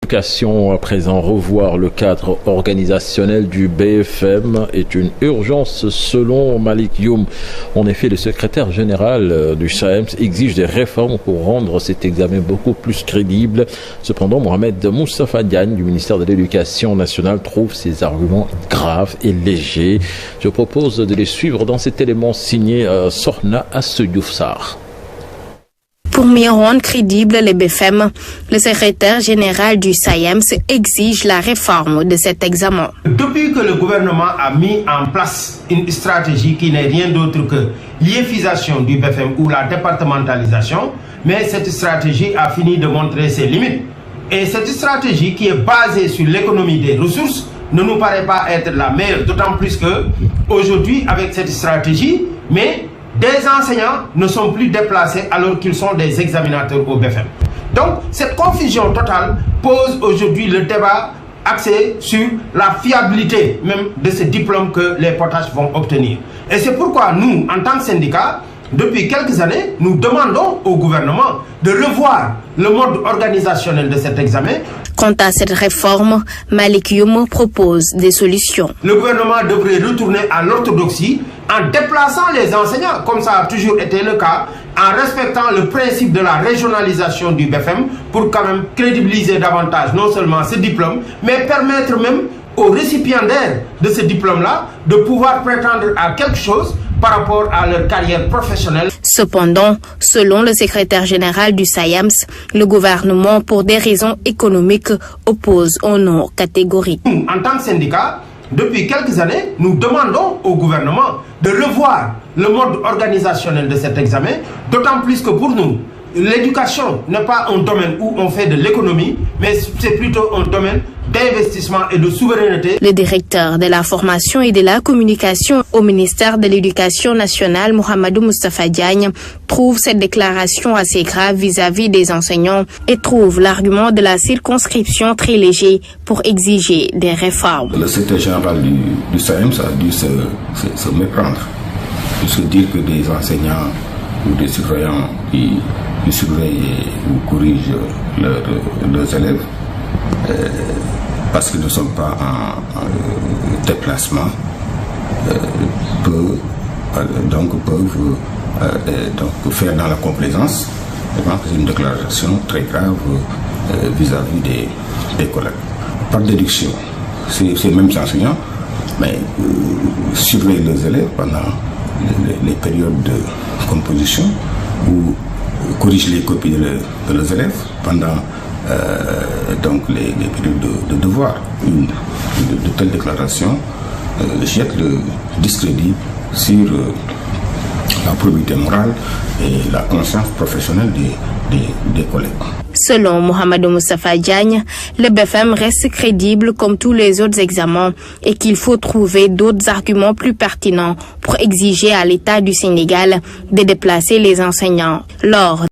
l'éducation. À présent, revoir le cadre organisationnel du BFM est une urgence selon Malik Youm. En effet, le secrétaire général du SAEMS exige des réformes pour rendre cet examen beaucoup plus crédible. Cependant, Mohamed Moustapha Diagne du ministère de l'Éducation nationale trouve ces arguments graves et légers. Je propose de les suivre dans cet élément signé Sorna Asseyoufsar. Pour mieux rendre crédible les BFM, le secrétaire général du SAEMS exige la réforme de cet examen. Depuis que le gouvernement a mis en place une stratégie qui n'est rien d'autre que l'hiérisation du BFM ou la départementalisation, mais cette stratégie a fini de montrer ses limites. Et cette stratégie qui est basée sur l'économie des ressources ne nous paraît pas être la meilleure, d'autant plus que aujourd'hui avec cette stratégie, des enseignants ne sont plus déplacés alors qu'ils sont des examinateurs au BFM. Donc, cette confusion totale pose aujourd'hui le débat axé sur la fiabilité même de ces diplômes que les potages vont obtenir. Et c'est pourquoi nous, en tant que syndicat, depuis quelques années, nous demandons au gouvernement de revoir le mode organisationnel de cet examen. Quant à cette réforme, Malik Youm propose des solutions. Le gouvernement devrait retourner à l'orthodoxie en déplaçant les enseignants, comme ça a toujours été le cas, en respectant le principe de la régionalisation du BFM pour quand même crédibiliser davantage non seulement ce diplôme, mais permettre même aux récipiendaires de ce diplôme-là de pouvoir prétendre à quelque chose par rapport à leur carrière professionnelle. Cependant, selon le secrétaire général du SAEMS, le gouvernement, pour des raisons économiques, oppose un non catégorique. Nous, en tant que syndicat, depuis quelques années, nous demandons au gouvernement de revoir le mode organisationnel de cet examen, d'autant plus que pour nous, l'éducation n'est pas un domaine où on fait de l'économie, mais c'est plutôt un domaine d'investissement et de souveraineté. Le directeur de la formation et de la communication au ministère de l'Éducation nationale, Mohamed Moustapha Diagne, trouve cette déclaration assez grave vis-à-vis des enseignants et trouve l'argument de la circonscription très léger pour exiger des réformes. Le secrétaire général du SAEMS a dû se méprendre, de se dire que des enseignants ou des surveillants qui surveillent ou corrigent leurs élèves parce qu'ils ne sont pas en déplacement peuvent faire dans la complaisance. Je pense que c'est une déclaration très grave vis-à-vis des collègues. Par déduction, ces mêmes enseignants surveillent leurs élèves pendant les périodes de composition ou corrigent les copies de leurs élèves pendant les périodes de devoir. De telles déclarations jettent le discrédit sur la probité morale et la conscience professionnelle des collègues. Selon Mohamed Moustapha Diagne, le BFM reste crédible comme tous les autres examens et qu'il faut trouver d'autres arguments plus pertinents pour exiger à l'État du Sénégal de déplacer les enseignants lors